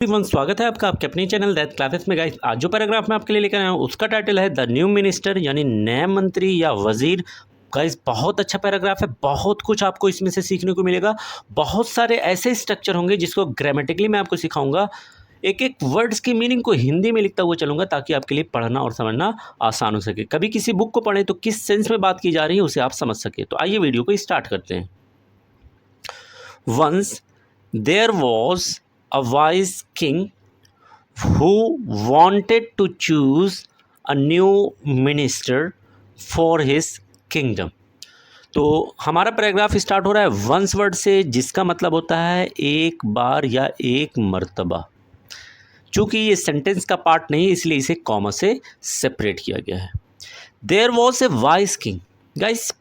Everyone, स्वागत है आपका आपके अपने चैनल दैट क्लासेस में। गाइस, आज जो पैराग्राफ मैं आपके लिए लेकर आया हूँ उसका टाइटल है द न्यू मिनिस्टर, यानी नया मंत्री या वजीर। गाइस, बहुत अच्छा पैराग्राफ है, बहुत कुछ आपको इसमें से सीखने को मिलेगा। बहुत सारे ऐसे स्ट्रक्चर होंगे जिसको ग्रामेटिकली मैं आपको सिखाऊंगा। एक एक वर्ड्स की मीनिंग को हिंदी में लिखता हुआ चलूंगा ताकि आपके लिए पढ़ना और समझना आसान हो सके। कभी किसी बुक को पढ़ें तो किस सेंस में बात की जा रही है उसे आप समझ सके। तो आइए वीडियो को स्टार्ट करते हैं। Once there was a wise king who wanted to choose a new minister for his kingdom। तो हमारा पैराग्राफ स्टार्ट हो रहा है वंस वर्ड से, जिसका मतलब होता है एक बार या एक मर्तबा। चूंकि ये सेंटेंस का पार्ट नहीं है इसलिए इसे कॉमा से सेपरेट किया गया है। There was a wise king. Guys,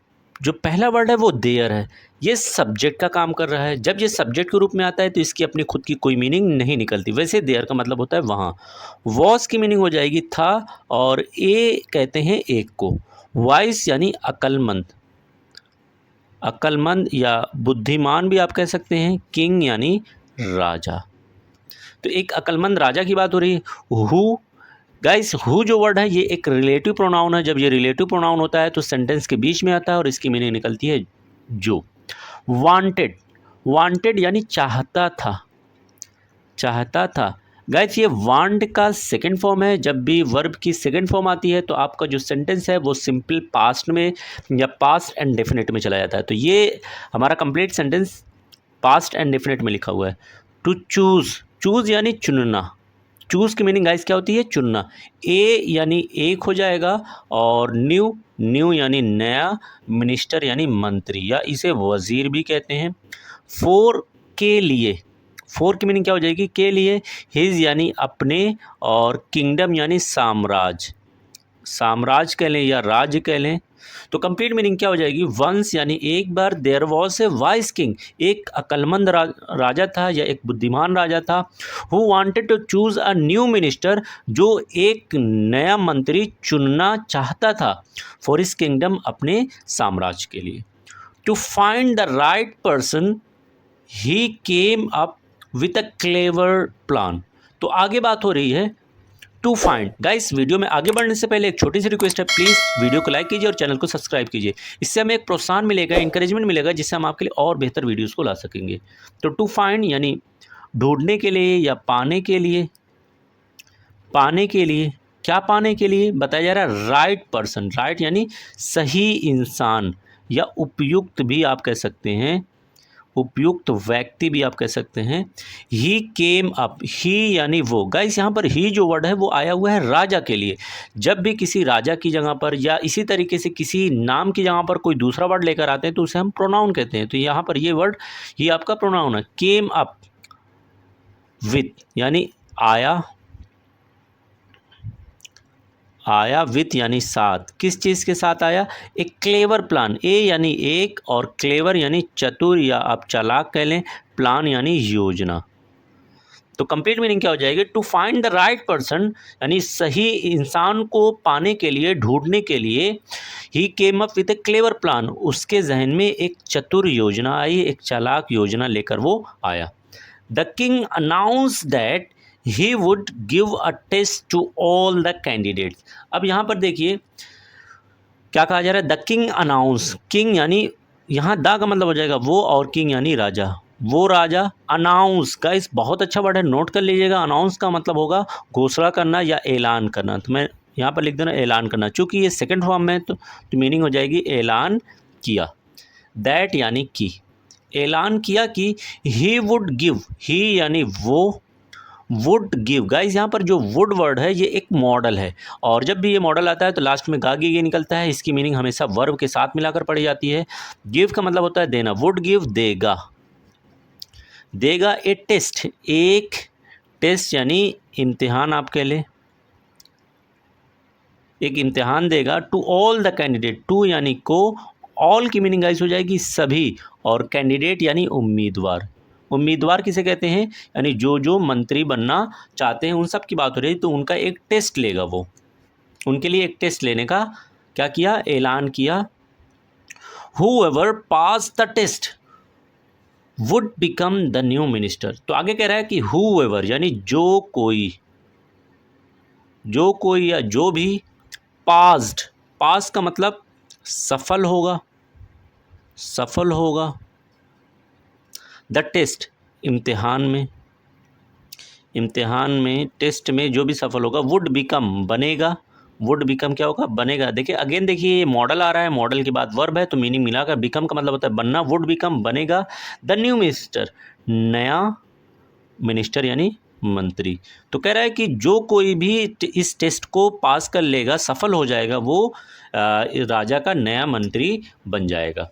जो पहला वर्ड है वो देयर है, ये सब्जेक्ट का काम कर रहा है। जब ये सब्जेक्ट के रूप में आता है तो इसकी अपनी खुद की कोई मीनिंग नहीं निकलती। वैसे देयर का मतलब होता है वहाँ। वॉज की मीनिंग हो जाएगी था, और ए कहते हैं एक को। वाइस यानी अक्लमंद, अक्लमंद या बुद्धिमान भी आप कह सकते हैं। किंग यानी राजा। तो एक अक्लमंद राजा की बात हो रही है। हु, गाइस, हु जो वर्ड है ये एक रिलेटिव प्रोनाउन है। जब ये रिलेटिव प्रोनाउन होता है तो सेंटेंस के बीच में आता है और इसकी मीनिंग निकलती है जो। वांटेड, वांटेड यानी चाहता था, चाहता था। गाइस, ये वांट का सेकंड फॉर्म है। जब भी वर्ब की सेकंड फॉर्म आती है तो आपका जो सेंटेंस है वो सिंपल पास्ट में या पास्ट एंड डेफिनेट में चला जाता है। तो ये हमारा complete sentence past and definite में लिखा हुआ है। टू चूज़, चूज़ यानी चुनना। चूज़ की मीनिंग गाइस क्या होती है? चुनना। ए यानी एक हो जाएगा, और न्यू, न्यू यानी नया, मिनिस्टर यानी मंत्री या इसे वजीर भी कहते हैं। फोर, के लिए, फोर की मीनिंग क्या हो जाएगी? के लिए। हिज यानी अपने, और किंगडम यानी साम्राज्य, साम्राज्य कह लें या राज्य कह लें। तो कंप्लीट मीनिंग क्या हो जाएगी? वंस यानी एक बार, there was a wise king, एक अक्लमंद राजा था या एक बुद्धिमान राजा था। Who wanted to choose a new minister, जो एक नया मंत्री चुनना चाहता था। फॉर हिज किंगडम, अपने साम्राज्य के लिए। To find the right person he came up with a clever plan. तो आगे बात हो रही है टू फाइंड। गाइस, वीडियो में आगे बढ़ने से पहले एक छोटी सी रिक्वेस्ट है, प्लीज़ वीडियो को लाइक कीजिए और चैनल को सब्सक्राइब कीजिए। इससे हमें एक प्रोत्साहन मिलेगा, इंकरेजमेंट मिलेगा, जिससे हम आपके लिए और बेहतर वीडियोस को ला सकेंगे। तो टू फाइंड यानी ढूंढने के लिए या पाने के लिए। पाने के लिए, क्या पाने के लिए? बताया जा रहा है राइट पर्सन। राइट यानी सही इंसान या उपयुक्त भी आप कह सकते हैं, उपयुक्त व्यक्ति भी आप कह सकते हैं। ही केम अप, ही यानी वो। गाइस, यहाँ पर ही जो वर्ड है वो आया हुआ है राजा के लिए। जब भी किसी राजा की जगह पर या इसी तरीके से किसी नाम की जगह पर कोई दूसरा वर्ड लेकर आते हैं तो उसे हम प्रोनाउन कहते हैं। तो यहाँ पर ये वर्ड ही आपका प्रोनाउन है। केम अप विथ यानी आया, आया विथ यानी साथ। किस चीज़ के साथ आया? एक क्लेवर प्लान। ए यानी एक, और क्लेवर यानी चतुर या आप चालाक कह लें, प्लान यानी योजना। तो कंप्लीट मीनिंग क्या हो जाएगी? To find the right person यानी सही इंसान को पाने के लिए, ढूंढने के लिए। He came up with a clever plan, उसके जहन में एक चतुर योजना आई, एक चालाक योजना लेकर वो आया। The king announce that he would give a test to all the candidates. अब यहाँ पर देखिए क्या कहा जा रहा है? The king announce. किंग यानी यहाँ द का मतलब हो जाएगा वो, और किंग यानी राजा। वो राजा। अनाउंस, गाइस बहुत अच्छा वर्ड है, नोट कर लीजिएगा। अनाउंस का मतलब होगा घोषणा करना या ऐलान करना। तो मैं यहाँ पर लिख देना ऐलान करना। चूँकि ये सेकंड फॉर्म में तो मीनिंग हो जाएगी ऐलान किया। दैट यानी कि, ऐलान किया कि ही वुड गिव, ही यानी वो, वुड गिव। गाइस, यहाँ पर जो वुड वर्ड है ये एक मॉडल है, और जब भी ये मॉडल आता है तो लास्ट में गागी ये निकलता है। इसकी मीनिंग हमेशा वर्ब के साथ मिलाकर पढ़ी जाती है। गिव का मतलब होता है देना। वुड गिव, देगा, देगा। ए टेस्ट, एक टेस्ट यानी इम्तिहान आप कह लें, एक इम्तिहान देगा। To all the candidate, to यानी को, ऑल की मीनिंग गाइस हो जाएगी सभी, और कैंडिडेट यानी उम्मीदवार। उम्मीदवार किसे कहते हैं? यानी जो जो मंत्री बनना चाहते हैं उन सब की बात हो रही है। तो उनका एक टेस्ट लेगा वो, उनके लिए एक टेस्ट लेने का क्या किया? ऐलान किया। Whoever passed the test would become the new minister. तो आगे कह रहा है कि हूएवर यानी जो कोई या जो भी, पास्ड, पास का मतलब सफल होगा, द टेस्ट, इम्तिहान में टेस्ट में जो भी सफल होगा, वुड बिकम बनेगा, वुड बिकम क्या होगा, बनेगा। देखिए अगेन, देखिए ये मॉडल आ रहा है, मॉडल के बाद वर्ब है तो मीनिंग मिलाकर बिकम का मतलब होता है बनना, वुड बिकम बनेगा, द न्यू मिनिस्टर नया मिनिस्टर यानी मंत्री। तो कह रहा है कि जो कोई भी इस टेस्ट को पास कर लेगा, सफल हो जाएगा, वो राजा का नया मंत्री बन जाएगा।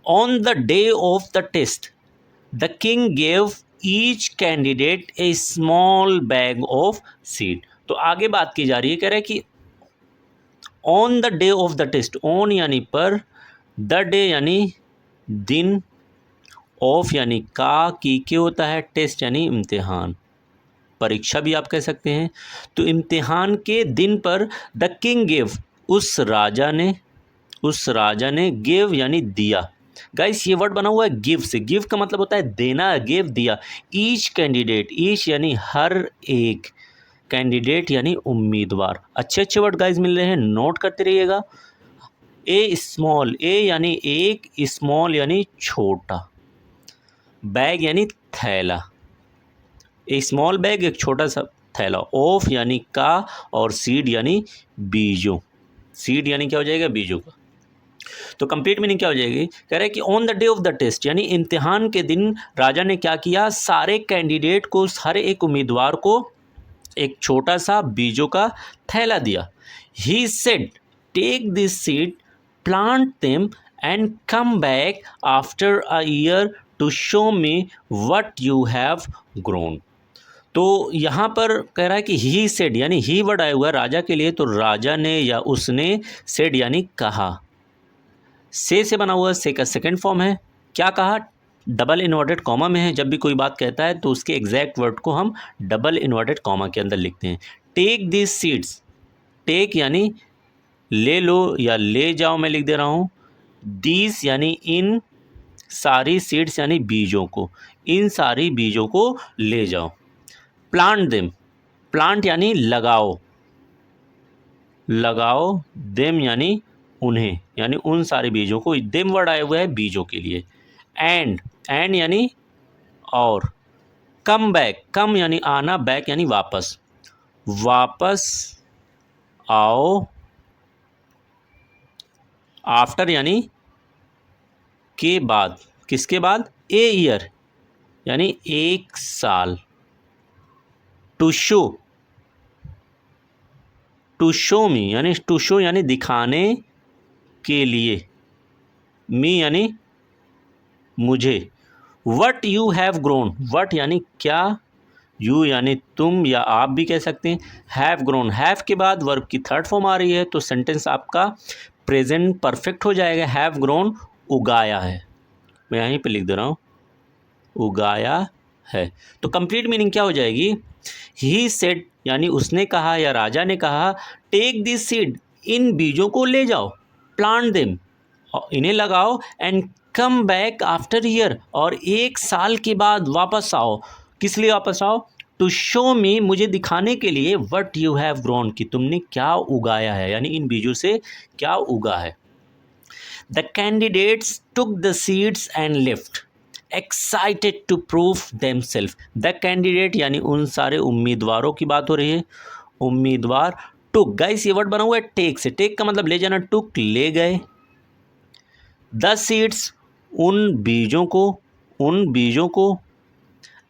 On the day of the test the king gave each candidate a small bag of seed. तो आगे बात की जा रही है, कह रहा है कि on the day of the test, on यानी पर, द डे यानी दिन, ऑफ यानी का, की के होता है, टेस्ट यानी इम्तिहान, परीक्षा भी आप कह सकते हैं। तो इम्तिहान के दिन पर द किंग गेव, उस राजा ने गिव यानी दिया। गाइस ये वर्ड बना हुआ है गिव से, गिव का मतलब होता है देना, गिव दिया। ईच कैंडिडेट, ईच यानी हर एक, कैंडिडेट यानी उम्मीदवार। अच्छे अच्छे वर्ड गाइस मिल रहे हैं, नोट करते रहिएगा। ए स्मॉल, ए यानी एक, स्मॉल यानी छोटा, बैग यानी थैला, ए स्मॉल बैग एक छोटा सा थैला, ऑफ यानी का, और सीड यानी बीजों, सीड यानी क्या हो जाएगा, बीजों का। तो कंप्लीट मीनिंग क्या हो जाएगी, कह रहा है कि on the day of the test यानी इम्तिहान के दिन राजा ने क्या किया, सारे कैंडिडेट को, हर एक उम्मीदवार को एक छोटा सा बीजों का थैला दिया। He said take this seed, plant them and come back after a year to show me what you have grown. तो यहाँ पर कह रहा है कि ही सेड यानी ही वर्ड आया हुआ है राजा के लिए, तो राजा ने या उसने, सेड यानी कहा, से बना हुआ, से का सेकंड फॉर्म है। क्या कहा, डबल इन्वर्टेड कॉमा में है, जब भी कोई बात कहता है तो उसके एग्जैक्ट वर्ड को हम डबल इन्वर्टेड कॉमा के अंदर लिखते हैं। टेक दिस सीड्स, टेक यानी ले लो या ले जाओ, मैं लिख दे रहा हूँ। दीस यानी इन सारी, सीड्स यानी बीजों को, इन सारी बीजों को ले जाओ। प्लांट देम, प्लांट यानी लगाओ, देम यानी उन्हें, यानी उन सारे बीजों को, देम वर्ड आया हुआ है बीजों के लिए। एंड यानी और, कम बैक, कम यानी आना, बैक यानी वापस, आओ, आफ्टर यानी के बाद, किसके बाद, ए ईयर यानी एक साल। टू शो मी यानी, टू शो यानी दिखाने के लिए, मी यानी मुझे। What you have grown, what यानी क्या, यू यानी तुम या आप भी कह सकते हैं। हैव ग्रोन, हैव के बाद वर्ब की थर्ड फॉर्म आ रही है तो सेंटेंस आपका प्रेजेंट परफेक्ट हो जाएगा। हैव ग्रोन उगाया है, मैं यहीं पे लिख दे रहा हूँ, उगाया है। तो कंप्लीट मीनिंग क्या हो जाएगी, ही सेड यानी उसने कहा या राजा ने कहा, टेक दिस सीड, इन बीजों को ले जाओ, प्लांट देम, इन्हें लगाओ, and come back after year, और एक साल के बाद वापस आओ। किस लिए वापस आओ, टू शो मी, मुझे दिखाने के लिए, व्हाट यू हैव ग्रोन, कि तुमने क्या उगाया है, यानी इन बीजों से क्या उगा है। The candidates took the seeds and left excited to prove themself. The candidate यानी उन सारे उम्मीदवारों की बात हो रही है, उम्मीदवार। टुक, गाइस ये वर्ड बना हुआ है टेक से, टेक का मतलब ले जाना, टुक ले गए। द सीड्स उन बीजों को,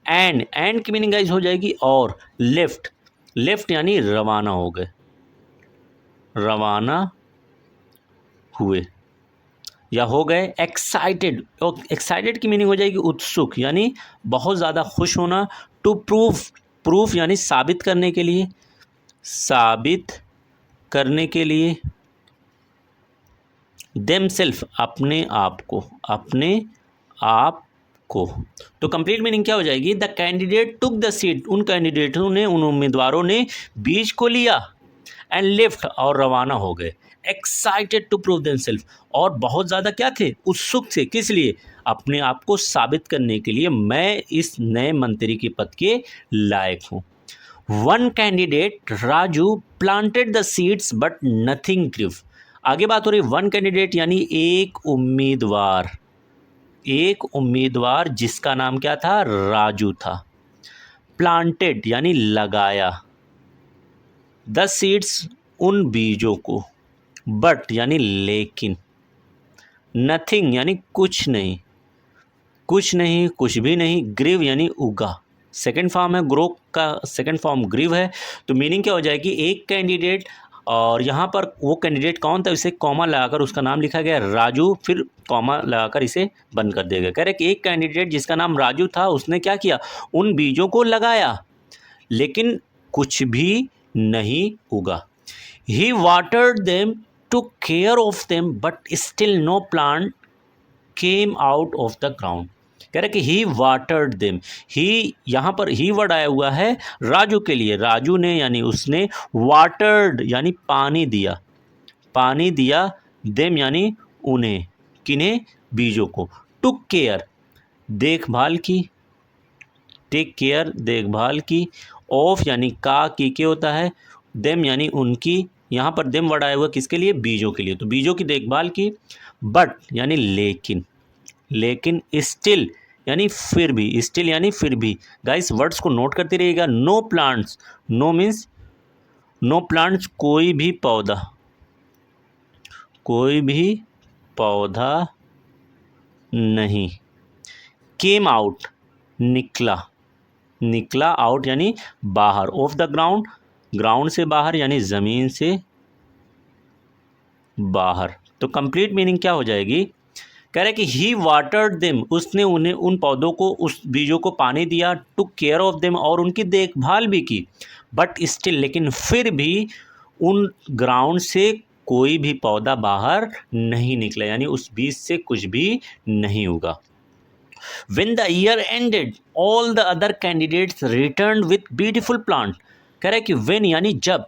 एंड की मीनिंग गाइस हो जाएगी और, लेफ्ट यानी रवाना हो गए, रवाना हुए या हो गए। एक्साइटेड, एक्साइटेड की मीनिंग हो जाएगी उत्सुक, यानी बहुत ज़्यादा खुश होना। टू प्रूफ यानी साबित करने के लिए, देमसेल्फ अपने आप को। तो कंप्लीट मीनिंग क्या हो जाएगी, the candidate took the seed, उन कैंडिडेटों ने, उन उम्मीदवारों ने बीज को लिया, एंड लेफ्ट और रवाना हो गए। एक्साइटेड टू प्रूव देमसेल्फ, और बहुत ज़्यादा क्या थे, उत्सुक थे, किस लिए, अपने आप को साबित करने के लिए मैं इस नए मंत्री के पद के लायक हूँ। One candidate Raju planted the seeds but nothing grew. आगे बात हो रही वन कैंडिडेट यानी एक उम्मीदवार जिसका नाम क्या था, राजू था। प्लांटेड यानी लगाया, द सीड्स उन बीजों को, बट यानी लेकिन, नथिंग यानी कुछ नहीं, कुछ भी नहीं, ग्रीव यानी उगा, सेकेंड फॉर्म है ग्रो का, सेकेंड फॉर्म ग्रीव है। तो मीनिंग क्या हो जाएगी, एक कैंडिडेट, और यहाँ पर वो कैंडिडेट कौन था, इसे कॉमा लगाकर उसका नाम लिखा गया राजू, फिर कॉमा लगाकर इसे बंद कर दिया गया। कह रहे कि एक कैंडिडेट जिसका नाम राजू था, उसने क्या किया, उन बीजों को लगाया लेकिन कुछ भी नहीं उगा। He watered them, took care of them, but still no plant came out of the ground. कह रहे कि ही वाटर्ड देम, ही यहाँ पर ही वर्ड आया हुआ है राजू के लिए, राजू ने यानी उसने, वाटर्ड यानी पानी दिया, देम यानी उन्हें, किन्हें, बीजों को, टुक केयर देखभाल की, टेक केयर देखभाल की, ऑफ यानी का की के होता है, देम यानी उनकी, यहाँ पर देम वर्ड आया हुआ किसके लिए, बीजों के लिए, तो बीजों की देखभाल की। बट यानी लेकिन स्टिल यानी फिर भी, स्टिल यानी फिर भी। गाइस वर्ड्स को नोट करते रहिएगा। No plants, no means no plants कोई भी पौधा नहीं, केम आउट निकला, आउट यानी बाहर, ऑफ द ग्राउंड से बाहर यानी ज़मीन से बाहर। तो कंप्लीट मीनिंग क्या हो जाएगी, कह रहे कि ही वाटर्ड देम, उसने उन्हें, उन पौधों को, उस बीजों को पानी दिया, टुक केयर ऑफ देम और उनकी देखभाल भी की, बट स्टिल लेकिन फिर भी उन ग्राउंड से कोई भी पौधा बाहर नहीं निकला, यानी उस बीज से कुछ भी नहीं उगा। When the year ended, all the other candidates returned with beautiful plant। कह रहे कि when यानी जब,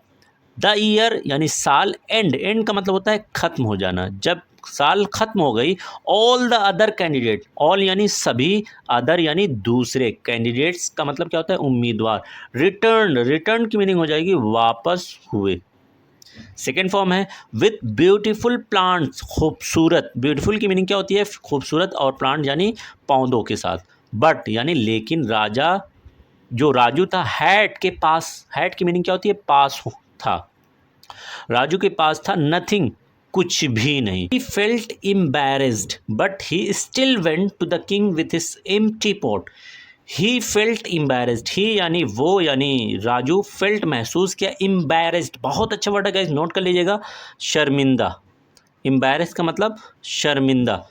द ईयर यानी साल, एंड का मतलब होता है खत्म हो जाना, जब साल खत्म हो गई, all the other candidate, all यानी सभी, अदर यानी दूसरे, कैंडिडेट्स का मतलब क्या होता है, उम्मीदवार, रिटर्न की मीनिंग हो जाएगी वापस हुए। सेकेंड फॉर्म है विथ ब्यूटीफुल प्लांट्स, खूबसूरत, ब्यूटीफुल की मीनिंग क्या होती है, खूबसूरत, और प्लांट यानी पौधों के साथ, बट यानी लेकिन राजा, जो राजू था, हैड के पास, हैड की मीनिंग क्या होती है, पास था, राजू के पास था नथिंग कुछ भी नहीं। He felt embarrassed but he still went to the king with his empty pot। He felt embarrassed, he यानी वो, यानी राजू, felt महसूस किया, embarrassed बहुत अच्छा वर्ड है गाइस, नोट कर लीजिएगा, शर्मिंदा, embarrassed का मतलब शर्मिंदा,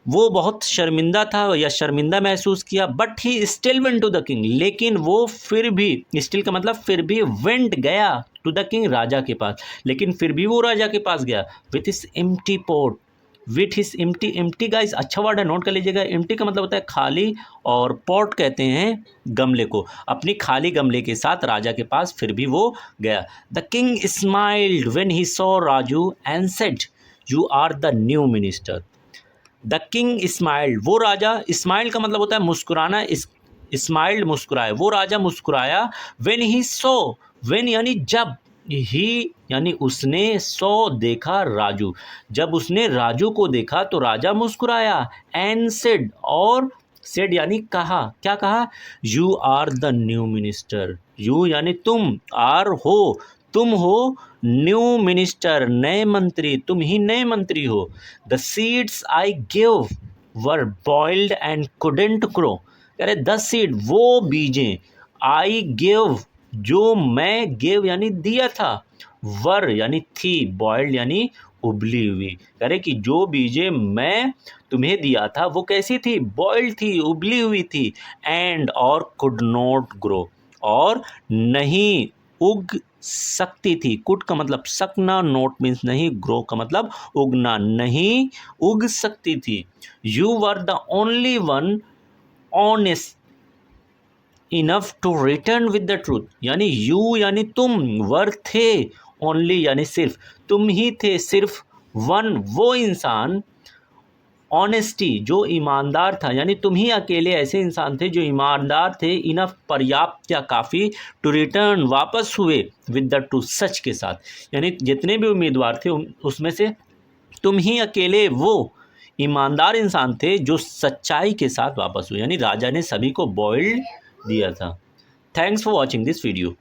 वो बहुत शर्मिंदा था या शर्मिंदा महसूस किया, but he still went to the king, लेकिन वो फिर भी, स्टिल का मतलब फिर भी, वेंट गया, टू द किंग राजा के पास, लेकिन फिर भी वो राजा के पास गया, with his empty pot, with his empty guys अच्छा वर्ड है, नोट कर लीजिएगा। एम्प्टी का मतलब होता है खाली, और पॉट कहते हैं गमले को, अपनी खाली गमले के साथ राजा के पास फिर भी वो गया। The king smiled when he saw Raju and said you are the new minister. The king smiled, वो राजा, स्माइल का मतलब होता है मुस्कुराना, स्माइल्ड मुस्कुराया, वो राजा मुस्कुराया, व्हेन ही सो, व्हेन यानी जब, ही यानी उसने, सो देखा राजू, जब उसने राजू को देखा तो राजा मुस्कुराया, एंड सेड, और सेड यानी कहा, क्या कहा, you are the new minister, you यानी तुम, आर हो, तुम हो, न्यू मिनिस्टर नए मंत्री, तुम ही नए मंत्री हो। The seeds I give were boiled and couldn't grow. कह रहे 10 सीड, वो बीजें, आई गिव जो मैं, गिव यानी दिया था, वर यानी थी, बॉइल्ड यानी उबली हुई। कह रहे कि जो बीजें मैं तुम्हें दिया था वो कैसी थी, बॉइल्ड थी, उबली हुई थी, एंड और कुड नॉट ग्रो, और नहीं उग सकती थी। कुड का मतलब सकना, नोट मीन्स नहीं, ग्रो का मतलब उगना, नहीं उग सकती थी। You were the only one honest enough to return with the truth, यानी यू यानी तुम, वर थे, ओनली यानी सिर्फ, तुम ही थे सिर्फ, वन वो इंसान, ऑनेस्टी जो ईमानदार था, यानी तुम ही अकेले ऐसे इंसान थे जो ईमानदार थे, इनफ पर्याप्त या काफ़ी, टू रिटर्न वापस हुए, विद द ट्रू सच के साथ, यानी जितने भी उम्मीदवार थे उसमें से तुम ही अकेले वो ईमानदार इंसान थे जो सच्चाई के साथ वापस हुए, यानी राजा ने सभी को बॉइल्ड दिया था। Thanks for watching this video.